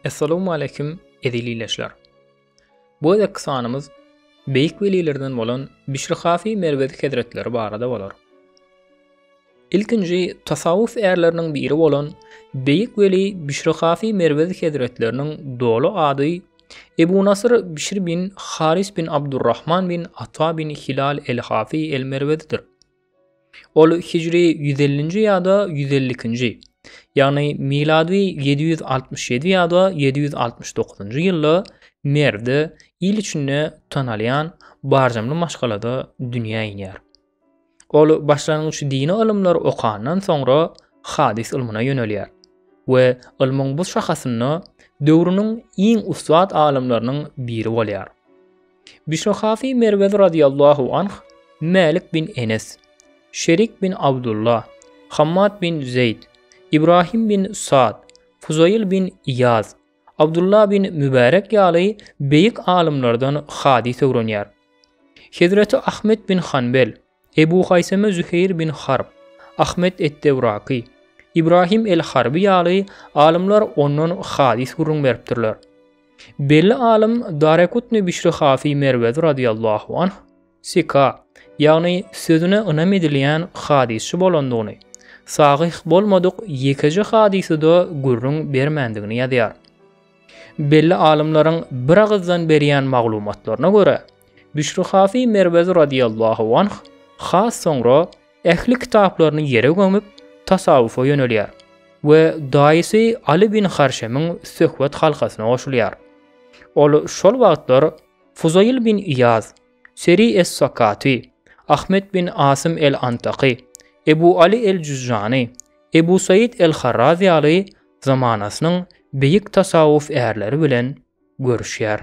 Assalamu alaykum edilileşler. Bu edek sanymyz beýik welilerden bolan Bişri Merwedi Hazretleri barada bolar. İlkinji tasawuf erleriniň biri bolan beýik weli Bişri Merwedi Hazretleriniň dolu ady Ebu Nasr Bişr bin Haris bin Abdurrahman bin Ata bin Hilal el-Hafi el-Merwedidir. Ol Hicri 150-nji ýa-da 152-nji, ýagny miladi 767 ýa-da 769-njy ýylda Merwde il içinde tanalyan barjamly maşgalada dünýä iner. Ol başlangyç dini ilmler okandan soňra hadis ilmine ýönelýär we ilmiň bu şahasyny döwrüniň iň ustad alimlerining biri bolýar. Bişri Merwedi radiyallahu anh, Malik bin Enes, Şerik bin Abdullah, Hammad bin Zeyd, İbrahim bin Sa'd, Fuzayl bin İyaz, Abdullah bin Mübarek ýaly beýik alimlerden hadis öwrenýär. Hazreti Ahmed bin Hanbel, Ebu Hayseme Züheyr bin Harb, Ahmed et-Tewraki, İbrahim el-Harbi ýaly alimler onuň hadis gurrun beripdirler. Belli alim Darekutni Bişri Merwedi radiyallahu anh sika, ýagny sözüne önam edilýän hadisçi bolandygyny, sahih bolmadyk ýekeje hadisy da gurrun bermendigini ýazýar. Belli alimleriň bir agızdan berýän maglumatlaryna görä, Bişri Merwedi radiyallahu anh has soňra ähli kitaplaryny ýere gömüp tasawufa ýönelýär we daýysy Ali bin Harşem'iň söhbet halkasyna goşulýar. Ol şol wagtlar Fuzayl bin İyaz, Seri es-Sakati, Ahmed bin Asim el-Antaqi, Ebu Ali el-Cüzzani, Ebu Said el-Harrazi ýaly zamanasynyň beýik tasawuf äherleri bilen görüşýär.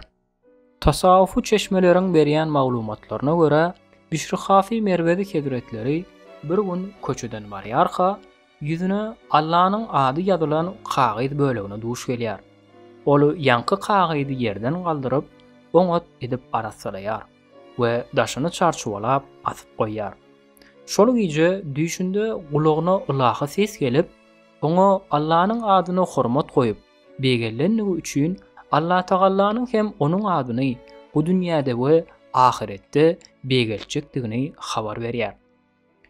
Tasawufu çeşmeleriň berýän maglumatlaryna görä, Bişri Merwedi Hazretleri bir gün köçeden barýarka, ýüzüne Allah'nyň ady ýazylan kagyd bölegine duş gelýär. Ol ýanky kagydy ýerden galdyryp, oňat edip arasalar we daşyny çarçuwalap asyp goýýar. Şol giýje düşünde gulagyna ulaha ses gelip, oňa Allah'nyň adyna hormat goýup, begellenligi üçin Allah Taalanyň hem onuň adyny bu dünýäde we ahiretde begelçekdigini habar berýär.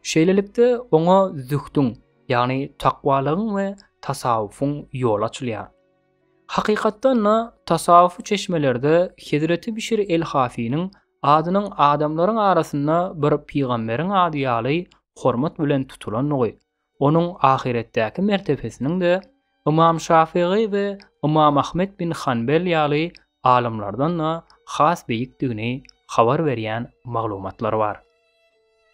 Şeýlelikde oňa zühdüň, ýagny takwalygyň we tasawwufyň ýol açylýar. Hakykatdan tasawwuf çeşmelerde Hazreti Bişr el-Hafi'niň adynyň adamlaryň arasynda bir peýgamberiň ady ýaly hormat bilen tutulanlygy, onuň ahiretdäki mertebesiniň de Imam Şafii we Imam Ahmed bin Hanbel ýaly alimlerden has beýikdigini habar berýän maglumatlar bar.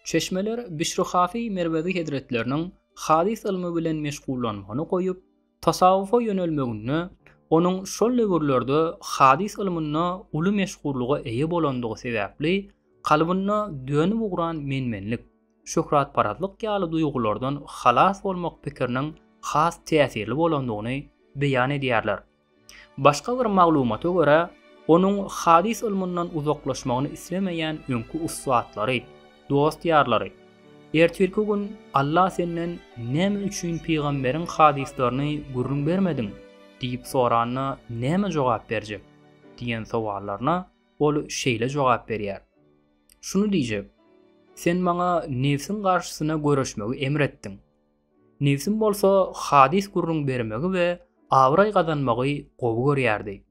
Çeşmeler Bişri Merwedi Hazretleriniň hadis ilmi bilen meşgullanmagyny goýup, tasawwufa ýönelmegini, onuň şol döwürlerde hadis ilmine uly meşgullyga eýe bolandygy sebäpli kalbyna dönüp uguran menmenlik, şöhratparatlyk ýaly duýgulardan halas bolmak pikiriniň has täsirli bolandygyny beýan edýärler. Başga bir maglumata görä, onuň hadis ilminden uzaklaşmagyny islemeýän öňkü ustadlary, dost ýarlary, ertirki gün Allah senden näme üçin peýgamberiň hadislerini gurrun bermedin diýip soranyna näme jogap berjek diýen sowallaryna ol şeýle jogap berýär. Şunu diýjek: sen maňa nefsiň garşysyna görüşmegi emretdiň. Nefsim bolsa hadis gurrun bermegi we awray gazanmagy gowy görýärdi.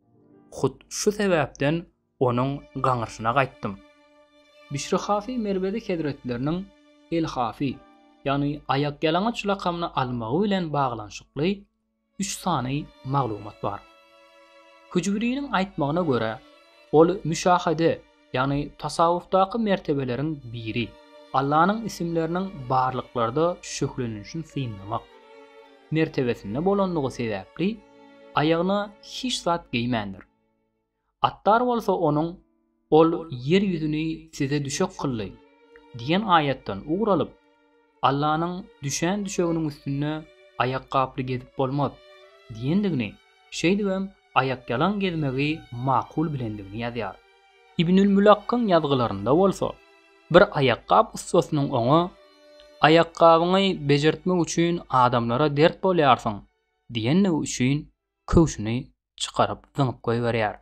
Hut şu sebäpden onuň gaňyrşyna gaýtdym. Bişri Merwedi Hazretleriniň el-Hafi, ýagny ayak ýalaňaç lakamyny almagy bilen baglanşykly 3 sany maglumat bar. Hücbiriniň aýtmagyna görä, ol müşahede, ýagny tasawwufdaky mertebeleriň biri, Allah'nyň isimleriniň barlyklarda şöhlenişini synlamak mertebesinde bolandygy sebäpli aýagyna hiç zat giýmendir. Attar bolsa onuň ol yer ýüzüni size düşek kılly diýen ayetden uğralyp, Allah'nyň düşen düşeginiň üstüne ayak gaply gezip bolmaz diýendigini, şeýdibem ayak yalan gezmegi makul bilendigini ýazýar. İbnül Mülakkyň ýazgılarynda bolsa, bir ayakkab ustasynyň oňa ayakkabyňy bejertmek üçin adamlara dert bolýarsyň diýenligi üçin köwşüni çıkaryp zyňyp goýberýär.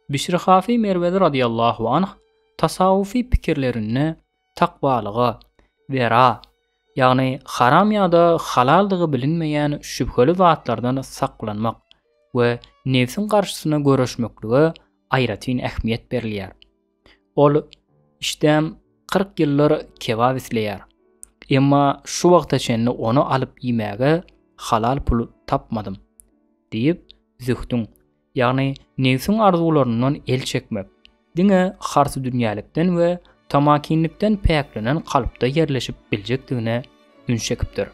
Bişri Hafi Merwezi radiyallahu anh tasawufi pikirlerini takbalyga, vera, ýagny haram ýa-da halaldygy bilinmeýän şüpheli zatlardan saklanmak we nefsin garşysyna göreşmeklige aýratyn ähmiýet berilýär. Ol işdäm 40 ýyllar kebab isleýär. Emma şu wagtaçenli onu alyp ýemäge halal pul tapmadym diýip zühdüň, ýagny nefsin arzuwlaryndan el çekmek, diňe harsy dünýälykden we tamakinlikden päklenen kalypda yerleşip biljekdigine ün çekipdir.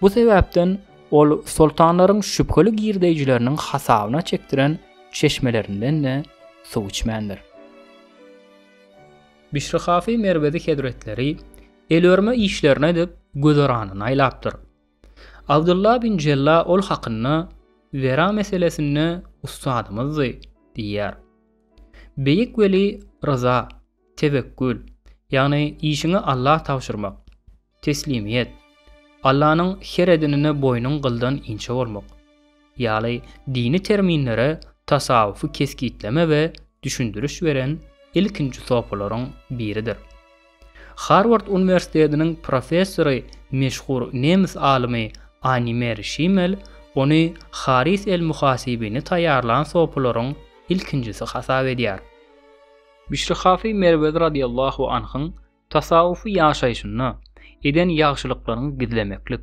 Bu sebäpden ol sultanlaryň şüpheli girdejleriniň hasabyna çekdiren çeşmelerinden de suw içmändir. Bişri Hafi Merwezi Hedretleri elörme işlerini edip gözaranyny aýlapdyr. Abdullah bin Cella ol hakyny vera meselesini ustadymyzdy diýär. Beýik weli rıza, tevekkül, ýagny işini Allah tawşyrmak, teslimiyet, Allah'nyň her edinine boýnun gyldan inçe bolmak, ýaly dini terminlere tasawufy keskitleme we düşündürüş beren ilkinji sopalaryň biridir. Harvard Üniversitetiniň professory, meşhur nemis alimy Animer Schimmel ony Haris el-Muhasibini taýarlan sopalaryň ilkinjisi hasap edýär. Bişri Hafi Merwezi radiyallahu anhyň tasawufy ýaşaýyşyny, eden ýagşylyklaryny gizlemeklik,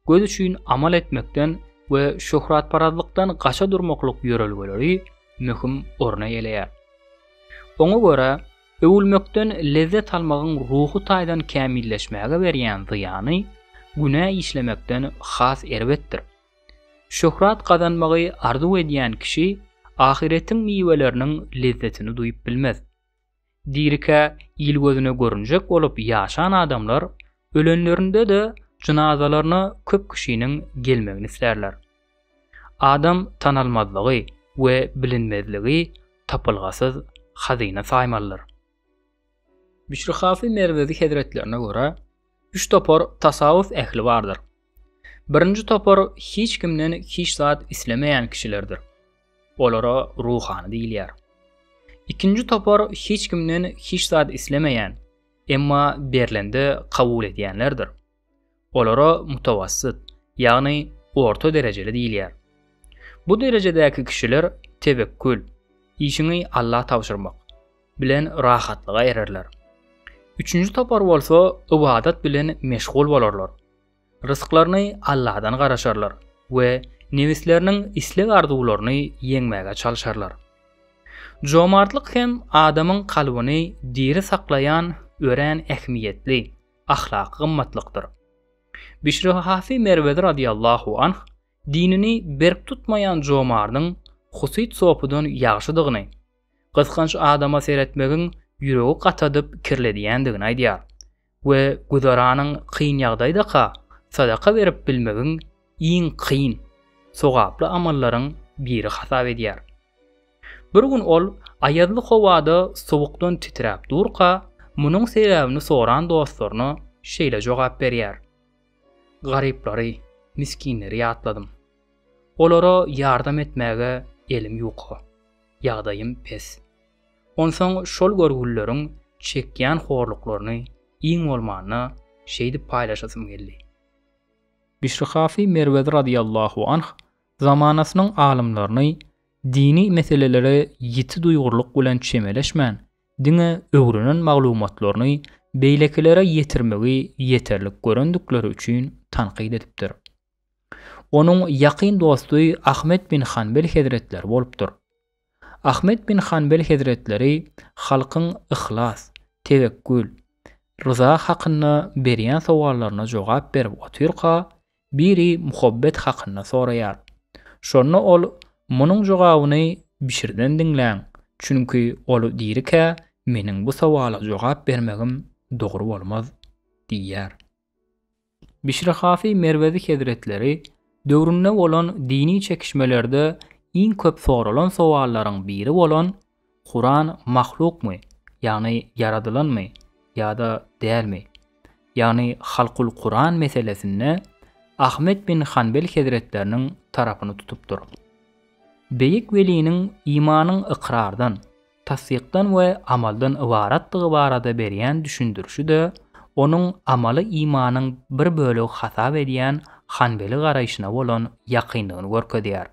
göz üçin amal etmekden we şöhratparazlykdan gaça durmaklyk ýörelgeleri möhüm orna ýeleýär. Oňa görä, öwülmekden lezzet almagyň ruhu taýdan kämilleşmäge berýän zyýany günä işlemekden has erbetdir. Şöhrat kazanmagy arzu edýän kişi ahiretiň miweleriniň lezzetini duýup bilmez. Dirike il gözüne görünjek bolup ýaşan adamlar ölenlerinde de cenazalaryna köp kişiniň gelmegini islerler. Adam tanalmazlygy we bilinmezligi tapylgasyz hazyna saýmalydyr. Bişri Hafi Merwezi Hedretlerine görä 3 topar tasawuf ähli bardyr. Birinji topar hiç kimden hiç zat islemeýän kişilerdir. Olara ruhany diýilýär. İkinji topar hiç kimden hiç zat islemeýän, emma berlende kabul edýänlerdir. Olara mutawassyt, ýagny orta derejeli diýilýär. Bu derejedäki kişiler tevekkül, işini Allah tawşyrmak bilen rahatlyga ererler. Üçüncü topar bolsa ibadat bilen meşgul bolarlar. Rızklaryny Allah'dan garaşarlar we nefisleriniň isleg arzuwlaryny ýeňmäge çalşarlar. Jomartlyk hem adamyň kalbyny diri saklayan ören ähmiýetli, ahlak gymmatlykdyr. Bişri Hafi Merwezi radiyallahu anh dinini berk tutmayan jomardyň husyt sopudan ýagşydygyny, gyskanç adama seretmegiň ýüregi gatadyp kirledýändigini aýdýar we güzaranyň kyn ýagdaýda sadaka berip bilmegiň iň kyn, sogaply amallaryň biri hasap edýär. Bir gün ol aýadly howada sowukdan titräp durqa, munyň sebäbini soran dostlaryna şeýle jogap berýär. Garyplary, miskinleri ýatladym. Olara ýardam etmäge elim ýok. Ýagdaýym pes. Onsoň şol görgülleriň çekýän horluklaryny iň bolmanyna şeýdi paýlaşasym geldi. Bişri Hafi Merwezi radiyallahu anh zamanasynyň alymlaryny dini meselelere ýiti duýgurluk bilen çemeleşmän, diňe öwrenen maglumatlaryny beýlekilere ýetirmegi ýeterlik görendikleri üçin tanqid edipdir. Onuň ýaqyn dostuy Ahmet bin Hanbel Hedretleri bolupdyr. Ahmet bin Hanbel Hedretleri halkyň ihlas, tevekkül, rıza hakyna berýän sowallaryna jogap berip otyrqa, biri muhabbet hakyna soraýar. Şonu ol munyň jogabyny Bişirden diňläň, çünki ol diýirkä meniň bu sowala jogap bermegim dogry bolmaz diýär. Bişri Hafi Merwezi Hedretleri döwründe bolan dini çekişmelerde iň köp soralan sowallaryň biri bolan Kur'an mahlukmy, ýagny yaradylanmy ýa-da dälmi? Ýagny halkul Kur'an meselesinde Ahmet bin Hanbel Hedretleriniň tarapyny tutupdyr. beýik weliniň imanyň iqrardan, tasdikdan we amaldan ibaratdygy barada berýän düşündirişi de onuň amaly imanyň bir bölegi hasap edýän Hanbeli garaýşyna bolan ýakynlygyny görkezýär.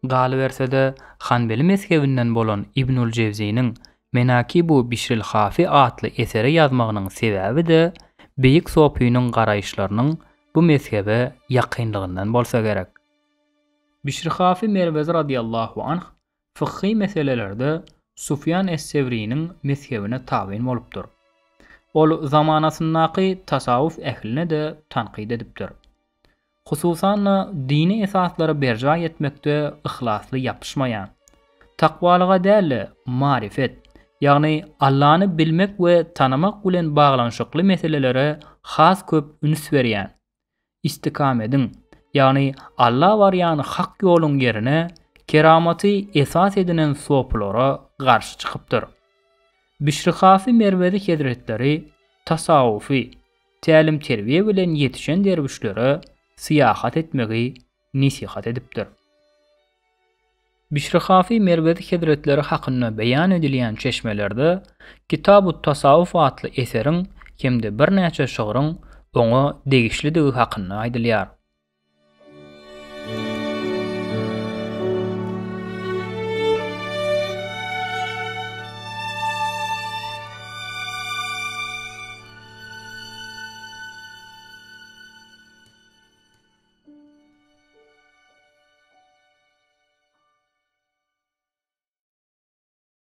Galy bersede Hanbeli mezhebinden bolan İbnül Cevzi'niň Menakibu Bişril Hafi adly eseri ýazmagynyň sebäbi de beýik sopynyň garaýşlarynyň bu mezhebe ýakynlygyndan bolsa gerek. Bişr Hafi Mervezi radiyallahu anh fıkhi meselelerde Sufyan es-Sevri'niň mezhebine tabyn bolupdyr. Ol zamanasyndaky tasawuf ehline de tanqid edipdir. Hususan dini esaslara berja etmekde ihlasly yapışmayan, takwalyga däl marifet, ýagny Allah'ny bilmek we tanamak bilen baglanşykly meselelere has köp üns berýän, istikamediň, ýagny Allah barýan hak ýoluň ýerine keramaty esas edinen soplara garşy çykypdyr. Bişr Hafi Mervezi Hazretleri tasawufi, tälim terbiýe bilen ýetişen derwişlere siyahat etmegi nisihat edipdir. Bişr Hafi Mervezi Hazretleri hakynda beýan edilýän çeşmelerde Kitab-ı Tasawuf adly eseriň hemde bir näçe şygyryň oňa degişli digi hakynda aýdylýar.